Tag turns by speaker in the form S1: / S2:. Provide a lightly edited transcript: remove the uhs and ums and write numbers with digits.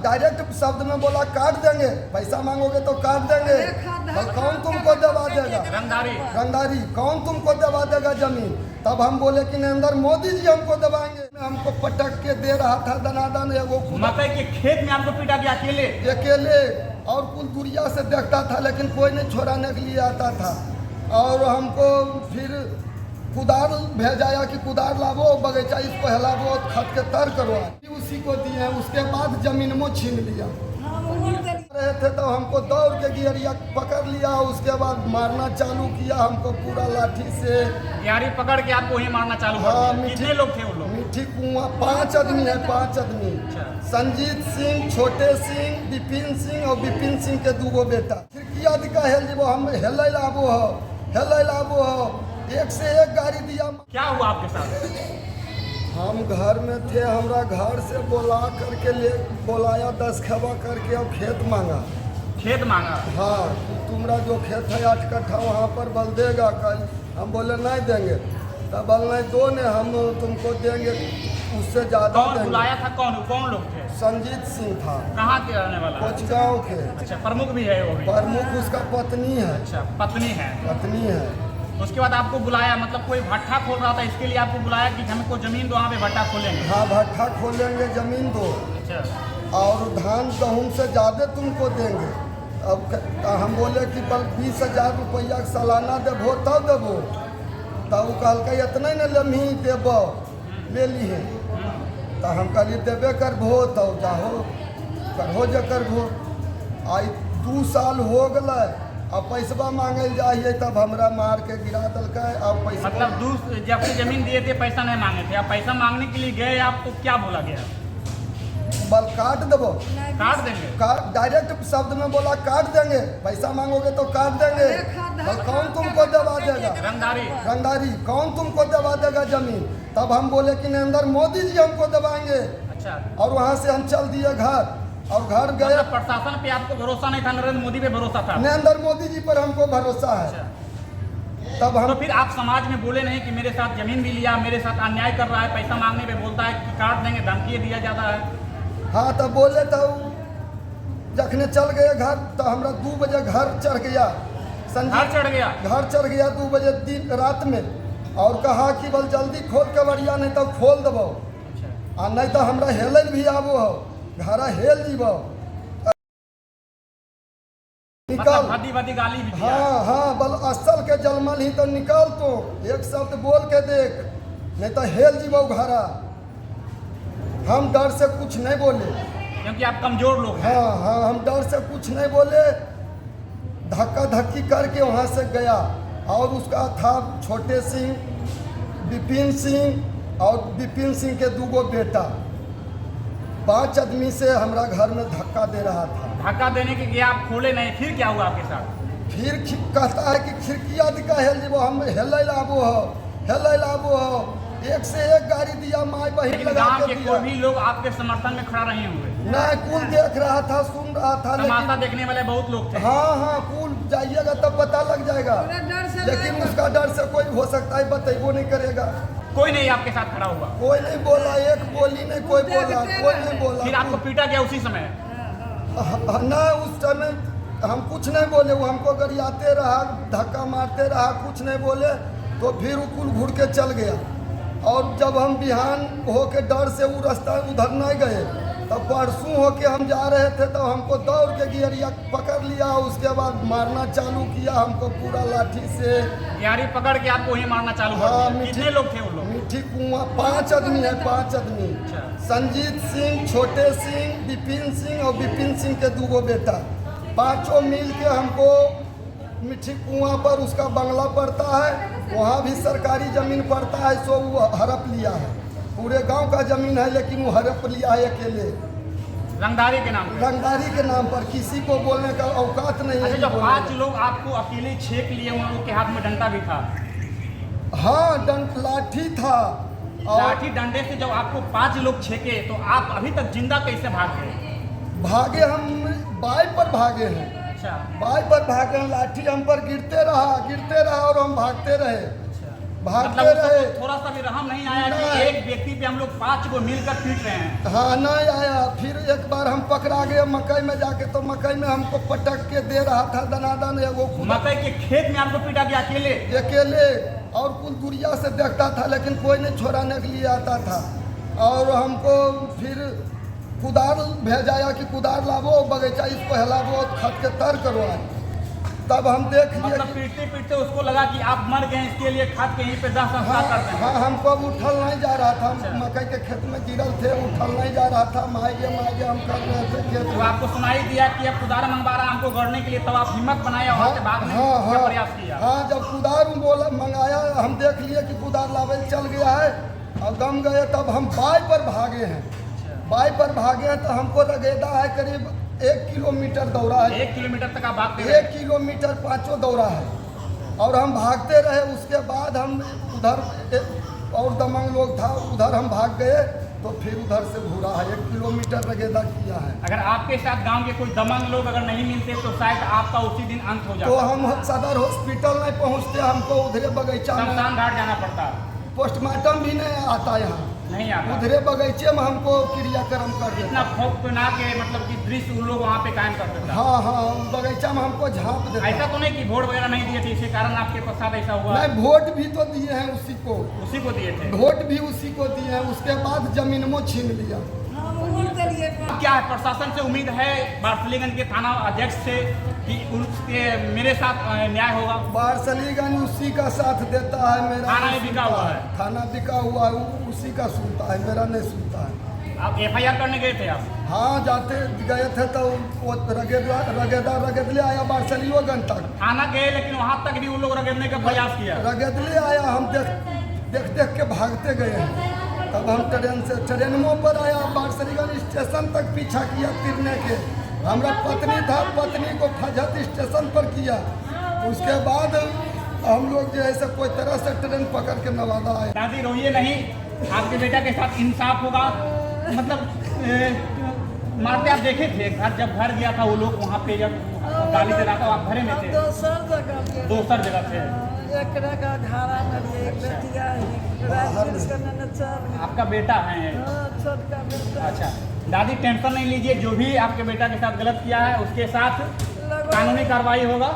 S1: Direct शब्द में बोला काट देंगे, पैसा मांगोगे तो काट देंगे। कौन तुमको दबा देगा? रंगदारी कौन तुमको दबा देगा जमीन? तब हम बोले कि नरेंद्र मोदी जी हमको दबाएंगे। हमको पटक के दे रहा था दनादन, वो
S2: मकई के खेत में आपको पीटा गया
S1: अकेले और कुल दुनिया से देखता था, लेकिन कोई नहीं छोड़ाने के लिए आता था। और हमको फिर कुदार भेजाया कि कुदार लावो, बगीचा इसको हिलावो, खत के तर करो, उसी को दिए। उसके बाद जमीन में छीन लिया। रहे थे तो हमको दौड़ के गियरिया पकड़ लिया, उसके बाद मारना चालू किया हमको पूरा लाठी से।
S2: गियरी पकड़ के आपको ही मारना चालू कर दिया। कितने लोग थे वो लोग?
S1: मिट्टी कुआं 5 आदमी है, 5 आदमी। संजीत सिंह, छोटे सिंह, विपिन सिंह और विपिन सिंह के 2 बेटा। खिड़किया दिखा हेल जीवो, हम हेल लाबो हो, एक से एक गाड़ी दिया।
S2: क्या हुआ आपके साथ?
S1: हम घर में थे, हमरा घर से बोलाया 10 खबा करके और खेत मांगा। हाँ, तुम्हारा जो खेत है 8 कट्ठा वहाँ पर बल देगा कल। हम बोले नहीं देंगे, तब बल नहीं दो ने, हम तुमको देंगे उससे ज़्यादा देंगे।
S2: बुलाया था कौन लोग थे?
S1: संजीत सिंह था।
S2: कहाँ के रहने वाला?
S1: कोचगांव के।
S2: अच्छा, प्रमुख भी है वो भी?
S1: प्रमुख उसका पत्नी है।
S2: अच्छा, पत्नी है। उसके बाद आपको बुलाया, मतलब कोई भट्ठा खोल रहा था, इसके लिए आपको बुलाया कि हमको जमीन दो, वहाँ पे भट्ठा खोलेंगे?
S1: हाँ, भट्ठा खोलेंगे, जमीन दो।
S2: अच्छा।
S1: और धान गेहूँ से ज़्यादा तुमको देंगे। अब हम बोले कि बल 20,000 रुपया सालाना देबो तब देबो। तब कहल इतना न लम्ही देब, ले लीहे। तो हम कहलिए देबे करबो, तब जाहो करहो जे करबो। आई 2 साल हो गए, अब पैसा मांगे जाइए तब हमरा मार के गिरा दल। अब पैसा
S2: मतलब जब से जमीन दिए थे पैसा नहीं मांगे थे, अब पैसा मांगने के लिए गए, आपको क्या बोला गया?
S1: बल काट देबो,
S2: काट देंगे।
S1: डायरेक्ट शब्द में बोला काट देंगे, पैसा मांगोगे तो काट देंगे। कौन तुमको दबा देगा? रंगदारी कौन तुमको दबा देगा जमीन? तब हम बोले कि नरेंद्र मोदी जी हमको दबाएंगे।
S2: अच्छा। और
S1: वहाँ से हम चल दिए घर, और घर गए।
S2: मतलब प्रशासन पे आपको भरोसा नहीं था, नरेंद्र मोदी पे भरोसा था?
S1: नरेंद्र मोदी जी पर हमको भरोसा है।
S2: अच्छा।
S1: तब हम
S2: तो फिर आप समाज में बोले नहीं कि मेरे साथ जमीन भी लिया, मेरे साथ अन्याय कर रहा है, पैसा मांगने पे बोलता है कि काट देंगे, धमकी दिया जाता है?
S1: हाँ, तब बोले तो जखने चल गए घर, तो हमरा 2 बजे घर चढ़ गया। घर चढ़ गया 2 बजे दिन रात में, और कहा कि बल जल्दी खोल के बढ़िया, नहीं तो खोल देबो। आ नहीं तो हमरा हेल भी आबो हो, घर हेल जीबो। निकल
S2: भद्दी गाली भी दिया।
S1: हाँ, बल असल के जलमल ही तो निकल, तो एक शब्द बोल के देख, नहीं तो हेल जीबो घरा। हम डर से कुछ नहीं बोले,
S2: क्योंकि आप कमजोर लोग हैं।
S1: हाँ, हम डर से कुछ नहीं बोले। धक्का धक्की करके वहाँ से गया, और उसका था छोटे सिंह, विपिन सिंह और विपिन सिंह के 2 बेटा। 5 आदमी से हमरा घर में धक्का दे रहा था।
S2: धक्का देने के लिए आप खोले नहीं, फिर क्या हुआ आपके साथ?
S1: फिर कहता है कि खिड़किया दिखा हेल जीवो, हम हेल लाबो हो, एक से एक गाड़ी दिया, माई बहिन लगा के दिया।
S2: कोई भी लोग आपके समर्थन में खड़ा नहीं हुए?
S1: नहीं, कुल देख रहा था, सुन रहा था।
S2: तमाशा देखने वाले बहुत लोग थे।
S1: हाँ, कुल जाइएगा तब पता लग जाएगा। लेकिन उसका डर से कोई हो सकता है बतेबो नहीं करेगा।
S2: कोई नहीं आपके साथ खड़ा हुआ?
S1: कोई नहीं बोला, एक बोली नहीं कोई बोला।
S2: फिर आपको पीटा गया उसी समय?
S1: ना, उस समय हम कुछ नहीं बोले, वो हमको गरियाते रहा, धक्का मारते रहा, कुछ नहीं बोले। तो फिर वो कुल घुड़ के चल गया। और जब हम बिहान होके डर से वो रास्ता उधर नहीं गए, तब परसों होके हम जा रहे थे, तो हमको दौड़ के गियरिया पकड़ लिया। उसके बाद मारना चालू किया हमको पूरा लाठी से।
S2: गियरी पकड़ के आपको ही मारना चालू कर दिया? कितने लोग थे वो लोग?
S1: मिट्टी कुआं 5 आदमी है, 5 आदमी। संजीत सिंह, छोटे सिंह, विपिन सिंह और विपिन सिंह के 2 बेटा। 5 मिल के हमको मिट्टी कुआं पर उसका बंगला पड़ता है, वहाँ भी सरकारी जमीन पड़ता है, सो वो हड़प लिया है। पूरे गांव का जमीन है, लेकिन वो हड़प लिया है अकेले,
S2: रंगदारी के नाम पर। किसी को बोलने का औकात नहीं है। जब 5 लोग आपको अकेले छेक लिए, उन लोगों के हाथ में डंडा भी था?
S1: हाँ, लाठी था।
S2: लाठी डंडे से जब आपको 5 लोग छेके, तो आप अभी तक जिंदा कैसे
S1: भागे? हम बाइक पर भागे हैं।
S2: अच्छा।
S1: बाइक पर भागे, लाठी हम पर गिरते रहा और हम भागते रहे। भागते
S2: मतलब
S1: रहे।
S2: उसको थोड़ा सा भी रहम नहीं आया कि
S1: नहीं।
S2: एक व्यक्ति पे हम लोग 5 को मिलकर पीट रहे हैं।
S1: हाँ नहीं आया। फिर एक बार हम पकड़ा गए मकई में जाके, तो मकई में हमको पटक के दे रहा था दनादन एगो
S2: मकई के खेत में आपको पीटा गया अकेले?
S1: अकेले, और कुल दुनिया से देखता था लेकिन कोई नहीं छोड़ाने के लिए आता था। और हमको फिर कुदार भेजाया कि कुदार लावो, बगीचा इसको हिलावो, खत के तर करो। तब हम देख लिए
S2: मतलब पीटते पीटते उसको लगा कि आप मर गए, इसके लिए खाद के यहीं पे दाह संस्कार करते हैं।
S1: हाँ, हमको उठल नहीं जा रहा था। हम मकई के खेत में गिरल थे, उठल नहीं जा रहा था। माइए हम कर रहे थे खेत
S2: तो
S1: में।
S2: आपको सुनाई दिया कि अब कुदार मंगवा रहा हमको गढ़ने के लिए, तब आप हिम्मत बनाए वहाँ से भागने का प्रयास किया?
S1: हाँ, जब कुदार बोला मंगाया, हम देख लिए कि कुदार लावे चल गया है और दम गए, तब हम बाई पर भागे हैं। बाई पर भागे हैं तो हमको लगेदा है करीब 1 किलोमीटर दौड़ा है।
S2: 1 किलोमीटर तक आप भागते
S1: 1 किलोमीटर 5 दौड़ा है और हम भागते रहे। उसके बाद हम उधर और दमंग लोग था, उधर हम भाग गए, तो फिर उधर से घूरा है। 1 किलोमीटर लगेदा किया है।
S2: अगर आपके साथ गांव के कोई दमंग लोग अगर नहीं मिलते तो शायद आपका उसी दिन अंत हो
S1: तो
S2: जाता।
S1: हम सदर हॉस्पिटल नहीं पहुंचते, हमको उधरे बगीचा में
S2: शमशान घाट जाना पड़ता,
S1: पोस्टमार्टम भी नहीं आता यहाँ।
S2: नहीं आता।
S1: उधरे बगीचे में हमको क्रियाक्रम कर
S2: इतना
S1: देता।
S2: खौफनाक के मतलब कि दृश्य उन लोग वहाँ पे कायम कर देता।
S1: हाँ, बगीचा में हमको झाँप देता।
S2: ऐसा तो नहीं कि वोट वगैरह नहीं दिए थे इसके कारण आपके साथ ऐसा हुआ?
S1: नहीं, वोट भी तो दिए हैं उसी को।
S2: उसी को दिए थे?
S1: वोट भी उसी को दिए हैं, उसके बाद जमीन में छीन लिया।
S2: क्या है प्रशासन से उम्मीद है बारसलीगंज के थाना अध्यक्ष से कि उसके मेरे साथ न्याय होगा?
S1: बारसलीगंज उसी का साथ देता है, मेरा
S2: थाना
S1: नहीं
S2: में बिका
S1: सुनता
S2: हुआ
S1: है। थाना बिका हुआ है, उसी का सुनता है, मेरा नहीं सुनता है।
S2: आप FIR करने गए थे आप?
S1: हाँ, जाते गए थे तो वो रगेदले आया बारसलीगंज तक।
S2: थाना गए लेकिन वहाँ तक भी उन लोग रगड़ने का प्रयास किया?
S1: रगेदले आया, हम देख के भागते गए हैं। तब हम ट्रेनों पर आया, बारसलीगंज स्टेशन तक पीछा किया तिरने के। हमारा पत्नी था, पत्नी को फजत स्टेशन पर किया। उसके बाद हम लोग जो है से कोई तरह से ट्रेन पकड़ के नवादा आए।
S2: दादी रोइए नहीं, आपके बेटा के साथ इंसाफ होगा। मतलब मारते आप देखे थे जब घर गया था वो लोग वहाँ पे, जब गाली दे रहा था आप घरे में थे? दोसर जगह थे। आपका बेटा है? अच्छा दादी टेंशन नहीं लीजिए, जो भी आपके बेटा के साथ गलत किया है उसके साथ कानूनी कार्रवाई होगा।